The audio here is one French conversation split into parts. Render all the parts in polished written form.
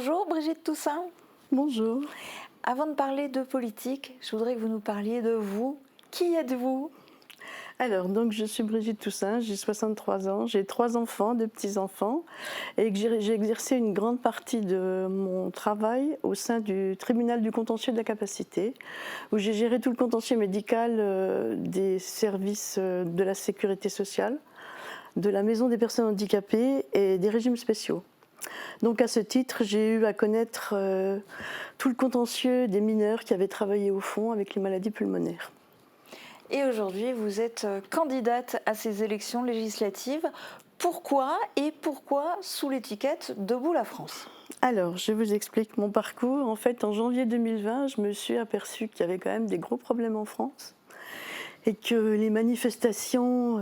Bonjour Brigitte Toussaint. Bonjour. Avant de parler de politique, je voudrais que vous nous parliez de vous. Qui êtes-vous? Alors, donc, je suis Brigitte Toussaint, j'ai 63 ans, j'ai 3 enfants, 2 petits-enfants, et que j'ai exercé une grande partie de mon travail au sein du tribunal du contentieux de la capacité, où j'ai géré tout le contentieux médical des services de la sécurité sociale, de la maison des personnes handicapées et des régimes spéciaux. Donc à ce titre, j'ai eu à connaître tout le contentieux des mineurs qui avaient travaillé au fond avec les maladies pulmonaires. Et aujourd'hui, vous êtes candidate à ces élections législatives. Pourquoi sous l'étiquette Debout la France? Alors, je vous explique mon parcours. En fait, en janvier 2020, je me suis aperçue qu'il y avait quand même des gros problèmes en France et que les manifestations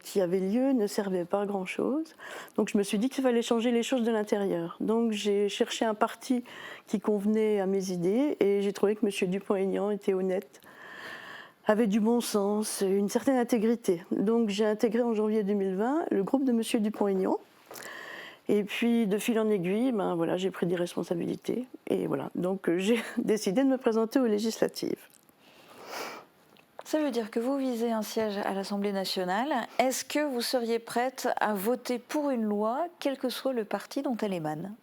qui avaient lieu ne servaient pas à grand-chose. Donc je me suis dit qu'il fallait changer les choses de l'intérieur. Donc j'ai cherché un parti qui convenait à mes idées et j'ai trouvé que M. Dupont-Aignan était honnête, avait du bon sens, une certaine intégrité. Donc j'ai intégré en janvier 2020 le groupe de M. Dupont-Aignan. Et puis de fil en aiguille, voilà, j'ai pris des responsabilités. Et voilà, donc j'ai décidé de me présenter aux législatives. Ça veut dire que vous visez un siège à l'Assemblée nationale. Est-ce que vous seriez prête à voter pour une loi, quel que soit le parti dont elle émane?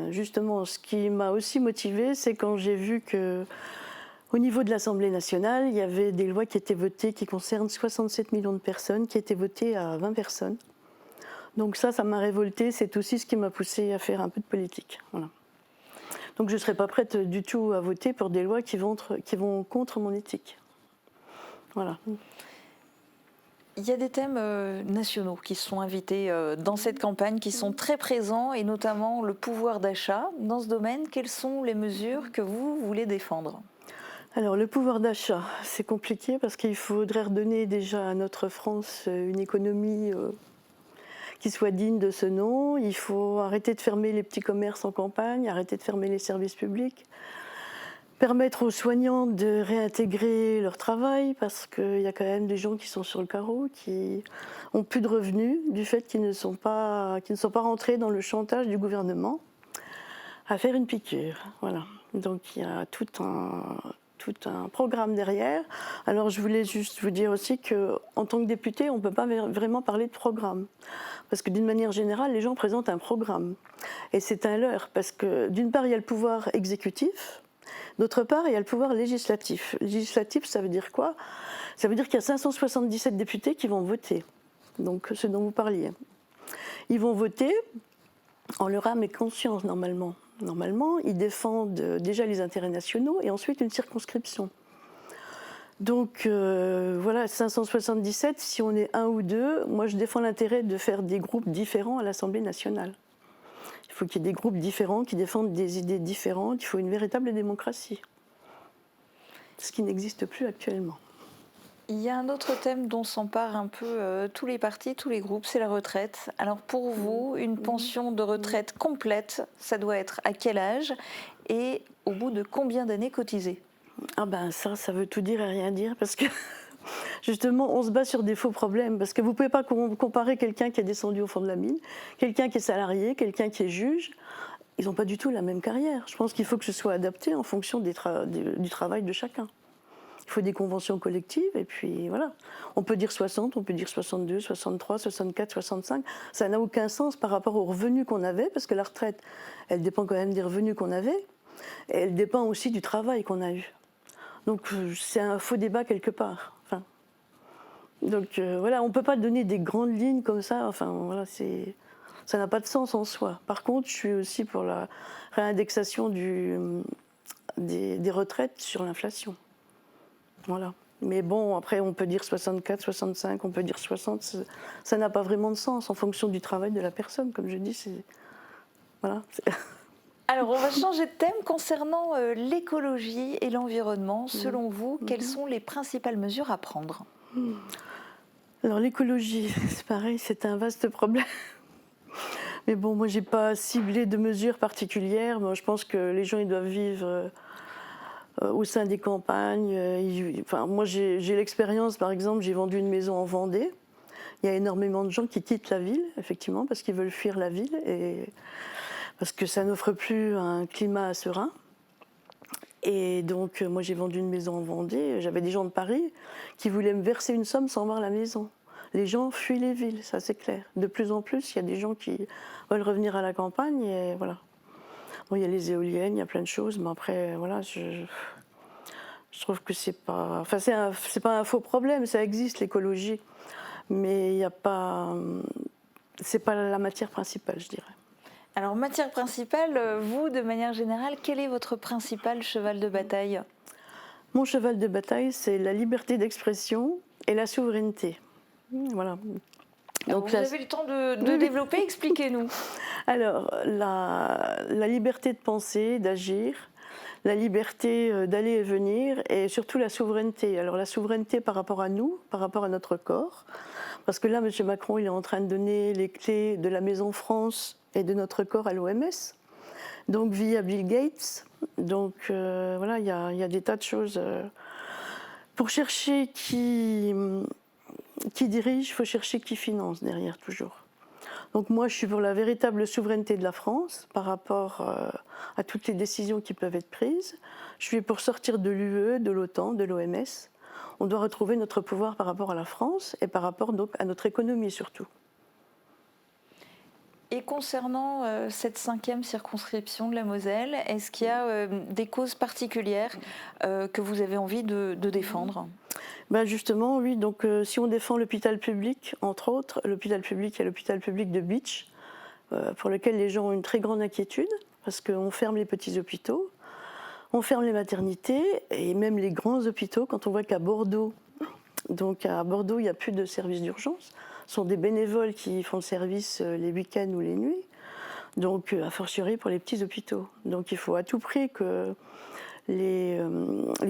Justement, ce qui m'a aussi motivée, c'est quand j'ai vu que au niveau de l'Assemblée nationale, il y avait des lois qui étaient votées qui concernent 67 millions de personnes, qui étaient votées à 20 personnes. Donc ça m'a révoltée, c'est aussi ce qui m'a poussée à faire un peu de politique. Voilà. Donc je ne serais pas prête du tout à voter pour des lois qui vont contre mon éthique. Voilà. Il y a des thèmes nationaux qui sont invités dans cette campagne, qui sont très présents, et notamment le pouvoir d'achat. Dans ce domaine, quelles sont les mesures que vous voulez défendre? Alors le pouvoir d'achat, c'est compliqué parce qu'il faudrait redonner déjà à notre France une économie qui soit digne de ce nom. Il faut arrêter de fermer les petits commerces en campagne, arrêter de fermer les services publics, permettre aux soignants de réintégrer leur travail parce qu'il y a quand même des gens qui sont sur le carreau, qui ont plus de revenus du fait qu'ils ne sont pas rentrés dans le chantage du gouvernement à faire une piqûre. Voilà. Donc il y a tout un programme derrière. Alors je voulais juste vous dire aussi qu'en tant que député, on ne peut pas vraiment parler de programme. Parce que d'une manière générale, les gens présentent un programme. Et c'est un leurre, parce que d'une part, il y a le pouvoir exécutif, d'autre part, il y a le pouvoir législatif. Législatif, ça veut dire quoi? Ça veut dire qu'il y a 577 députés qui vont voter. Donc ce dont vous parliez. Ils vont voter en leur âme et conscience, normalement. Normalement, ils défendent déjà les intérêts nationaux et ensuite une circonscription. Donc voilà, 577, si on est un ou deux, moi je défends l'intérêt de faire des groupes différents à l'Assemblée nationale. Il faut qu'il y ait des groupes différents qui défendent des idées différentes, il faut une véritable démocratie. Ce qui n'existe plus actuellement. Il y a un autre thème dont s'emparent un peu tous les partis, tous les groupes, c'est la retraite. Alors pour vous, une pension de retraite complète, ça doit être à quel âge et au bout de combien d'années cotisées? Ça veut tout dire et rien dire parce que justement on se bat sur des faux problèmes parce que vous ne pouvez pas comparer quelqu'un qui est descendu au fond de la mine, quelqu'un qui est salarié, quelqu'un qui est juge. Ils n'ont pas du tout la même carrière. Je pense qu'il faut que ce soit adapté en fonction du travail de chacun. Il faut des conventions collectives et puis voilà. On peut dire 60, on peut dire 62, 63, 64, 65. Ça n'a aucun sens par rapport aux revenus qu'on avait parce que la retraite, elle dépend quand même des revenus qu'on avait et elle dépend aussi du travail qu'on a eu. Donc c'est un faux débat quelque part. Donc voilà, on ne peut pas donner des grandes lignes comme ça. Ça n'a pas de sens en soi. Par contre, je suis aussi pour la réindexation des retraites sur l'inflation. Voilà. Mais bon, après, on peut dire 64, 65, on peut dire 60. Ça n'a pas vraiment de sens en fonction du travail de la personne. Comme je dis, voilà. Alors, on va changer de thème concernant l'écologie et l'environnement. Selon vous, quelles sont les principales mesures à prendre? Alors, l'écologie, c'est pareil, c'est un vaste problème. Mais bon, moi, j'ai pas ciblé de mesures particulières. Moi, je pense que les gens, ils doivent vivre au sein des campagnes. Moi, j'ai l'expérience, par exemple, j'ai vendu une maison en Vendée. Il y a énormément de gens qui quittent la ville, effectivement, parce qu'ils veulent fuir la ville. Et parce que ça n'offre plus un climat serein. Et donc, moi, j'ai vendu une maison en Vendée. J'avais des gens de Paris qui voulaient me verser une somme sans voir la maison. Les gens fuient les villes, ça c'est clair. De plus en plus, il y a des gens qui veulent revenir à la campagne et voilà. Bon, il y a les éoliennes, il y a plein de choses, mais après, voilà, je trouve que c'est pas... Enfin, c'est pas un faux problème, ça existe, l'écologie. Mais il n'y a pas... C'est pas la matière principale, je dirais. Alors, matière principale, vous, de manière générale, quel est votre principal cheval de bataille? Mon cheval de bataille, c'est la liberté d'expression et la souveraineté. Voilà. Alors, vous avez le temps de développer, expliquez-nous. Alors, la liberté de penser, d'agir, la liberté d'aller et venir, et surtout la souveraineté. Alors, la souveraineté par rapport à nous, par rapport à notre corps, parce que là, M. Macron, il est en train de donner les clés de la Maison France et de notre corps à l'OMS, donc via Bill Gates. Donc, voilà, il y a des tas de choses. Pour chercher qui dirige, il faut chercher qui finance derrière, toujours. Donc moi, je suis pour la véritable souveraineté de la France par rapport à toutes les décisions qui peuvent être prises. Je suis pour sortir de l'UE, de l'OTAN, de l'OMS. On doit retrouver notre pouvoir par rapport à la France et par rapport donc à notre économie surtout. Et concernant cette 5e circonscription de la Moselle, est-ce qu'il y a des causes particulières que vous avez envie de défendre? Ben justement, oui. Donc, si on défend l'hôpital public, entre autres, l'hôpital public, il y a l'hôpital public de Bitche, pour lequel les gens ont une très grande inquiétude, parce qu'on ferme les petits hôpitaux, on ferme les maternités, et même les grands hôpitaux, quand on voit qu'à Bordeaux, donc à Bordeaux, il n'y a plus de service d'urgence. Ce sont des bénévoles qui font le service les week-ends ou les nuits, donc a fortiori pour les petits hôpitaux. Donc il faut à tout prix que les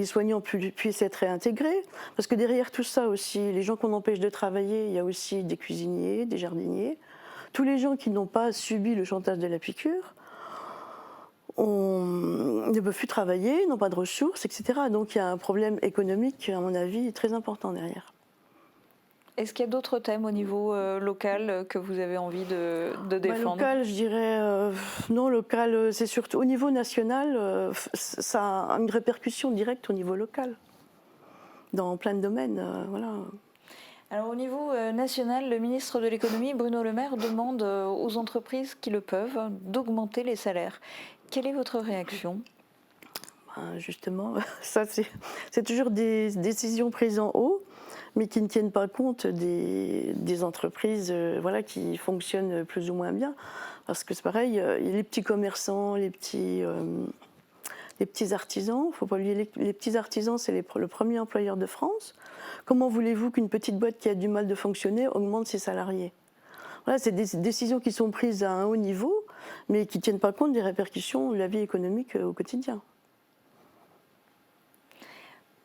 soignants puissent être réintégrés, parce que derrière tout ça aussi, les gens qu'on empêche de travailler, il y a aussi des cuisiniers, des jardiniers, tous les gens qui n'ont pas subi le chantage de la piqûre, ne peuvent plus travailler, n'ont pas de ressources, etc. Donc il y a un problème économique, à mon avis, très important derrière. Est-ce qu'il y a d'autres thèmes au niveau local que vous avez envie de défendre? Local, je dirais, non, local, c'est surtout au niveau national, ça a une répercussion directe au niveau local, dans plein de domaines, voilà. Alors au niveau national, le ministre de l'économie, Bruno Le Maire, demande aux entreprises qui le peuvent d'augmenter les salaires. Quelle est votre réaction? Justement, ça c'est toujours des décisions prises en haut, mais qui ne tiennent pas compte des entreprises voilà, qui fonctionnent plus ou moins bien. Parce que c'est pareil, les petits commerçants, les petits artisans, il ne faut pas oublier, les petits artisans, c'est le premier employeur de France. Comment voulez-vous qu'une petite boîte qui a du mal de fonctionner augmente ses salariés? Voilà, c'est des décisions qui sont prises à un haut niveau, mais qui ne tiennent pas compte des répercussions de la vie économique au quotidien.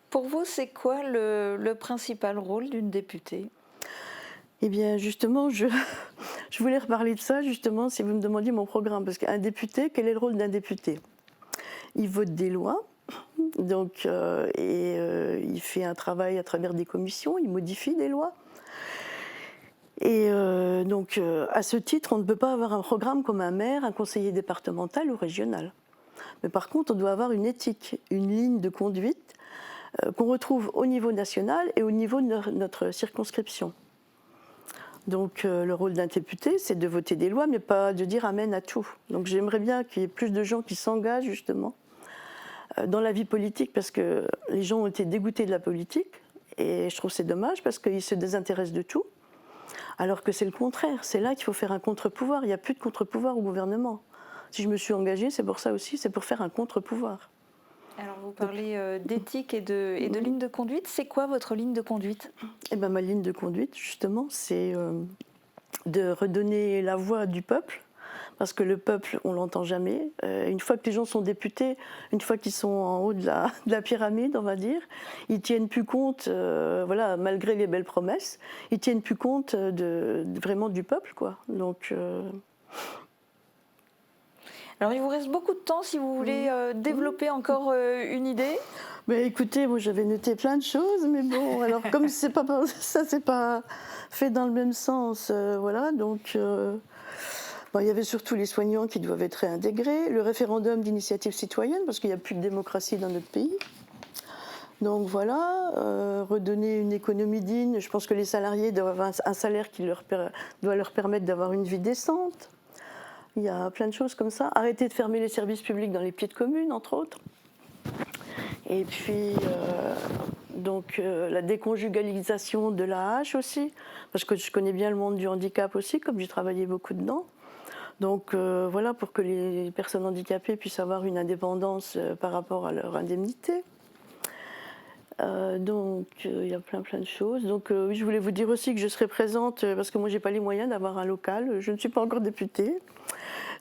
Pour vous, c'est quoi le principal rôle d'une députée? Eh bien, justement, je voulais reparler de ça, justement, si vous me demandiez mon programme. Parce qu'un député, quel est le rôle d'un député? Il vote des lois, donc, il fait un travail à travers des commissions, il modifie des lois. Et donc, à ce titre, on ne peut pas avoir un programme comme un maire, un conseiller départemental ou régional. Mais par contre, on doit avoir une éthique, une ligne de conduite qu'on retrouve au niveau national et au niveau de notre circonscription. Donc le rôle d'un député, c'est de voter des lois, mais pas de dire amen à tout. Donc j'aimerais bien qu'il y ait plus de gens qui s'engagent justement dans la vie politique, parce que les gens ont été dégoûtés de la politique, et je trouve que c'est dommage parce qu'ils se désintéressent de tout, alors que c'est le contraire. C'est là qu'il faut faire un contre-pouvoir. Il n'y a plus de contre-pouvoir au gouvernement. Si je me suis engagée, c'est pour ça aussi, c'est pour faire un contre-pouvoir. Alors vous parlez d'éthique et de ligne de conduite. C'est quoi votre ligne de conduite? Eh ben, ma ligne de conduite, justement, c'est de redonner la voix du peuple, parce que le peuple, on ne l'entend jamais. Une fois que les gens sont députés, une fois qu'ils sont en haut de la pyramide, on va dire, ils ne tiennent plus compte, voilà, malgré les belles promesses, ils ne tiennent plus compte vraiment du peuple, quoi. Donc... Alors, il vous reste beaucoup de temps si vous voulez développer encore une idée. Mais écoutez, moi j'avais noté plein de choses, mais bon, alors comme c'est pas fait dans le même sens, voilà, donc Bon, il y avait surtout les soignants qui doivent être réintégrés, le référendum d'initiative citoyenne, parce qu'il n'y a plus de démocratie dans notre pays. Donc voilà, redonner une économie digne. Je pense que les salariés doivent avoir un salaire qui doit leur permettre d'avoir une vie décente. Il y a plein de choses comme ça. Arrêter de fermer les services publics dans les petites communes, entre autres. Et puis, la déconjugalisation de l'AAH aussi, parce que je connais bien le monde du handicap aussi, comme j'ai travaillé beaucoup dedans. Donc voilà, pour que les personnes handicapées puissent avoir une indépendance par rapport à leur indemnité. Il y a plein de choses. Donc oui, je voulais vous dire aussi que je serai présente, parce que moi j'ai pas les moyens d'avoir un local, je ne suis pas encore députée.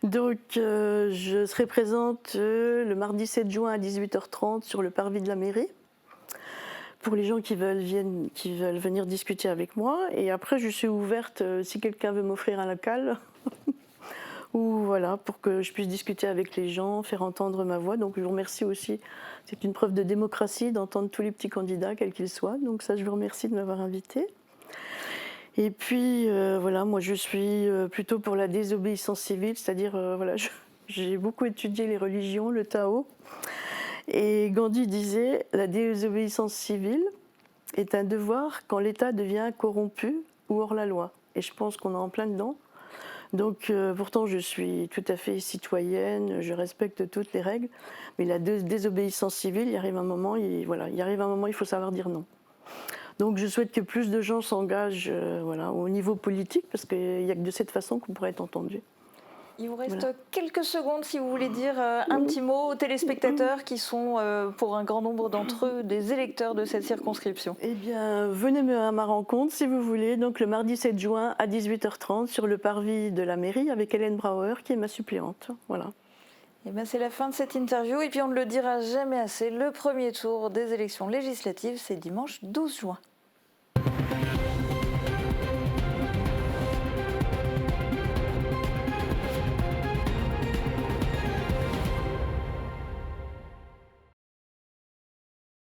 Donc je serai présente le mardi 7 juin à 18h30 sur le parvis de la mairie, pour les gens qui veulent venir discuter avec moi. Et après je suis ouverte si quelqu'un veut m'offrir un local. Ou voilà, pour que je puisse discuter avec les gens, faire entendre ma voix. Donc je vous remercie aussi. C'est une preuve de démocratie d'entendre tous les petits candidats, quels qu'ils soient. Donc ça, je vous remercie de m'avoir invitée. Et puis voilà, moi je suis plutôt pour la désobéissance civile, c'est-à-dire voilà, j'ai beaucoup étudié les religions, le Tao. Et Gandhi disait, la désobéissance civile est un devoir quand l'État devient corrompu ou hors la loi. Et je pense qu'on est en plein dedans. Donc pourtant je suis tout à fait citoyenne, je respecte toutes les règles, mais la désobéissance civile, il arrive un moment, il faut savoir dire non. Donc je souhaite que plus de gens s'engagent au niveau politique, parce qu'il n'y a que de cette façon qu'on pourrait être entendu. Il vous reste quelques secondes si vous voulez dire un petit mot aux téléspectateurs qui sont, pour un grand nombre d'entre eux, des électeurs de cette circonscription. Eh bien, venez à ma rencontre si vous voulez, donc le mardi 7 juin à 18h30 sur le parvis de la mairie avec Hélène Brauer qui est ma suppléante. Voilà. Eh bien, c'est la fin de cette interview et puis on ne le dira jamais assez, le premier tour des élections législatives, c'est dimanche 12 juin.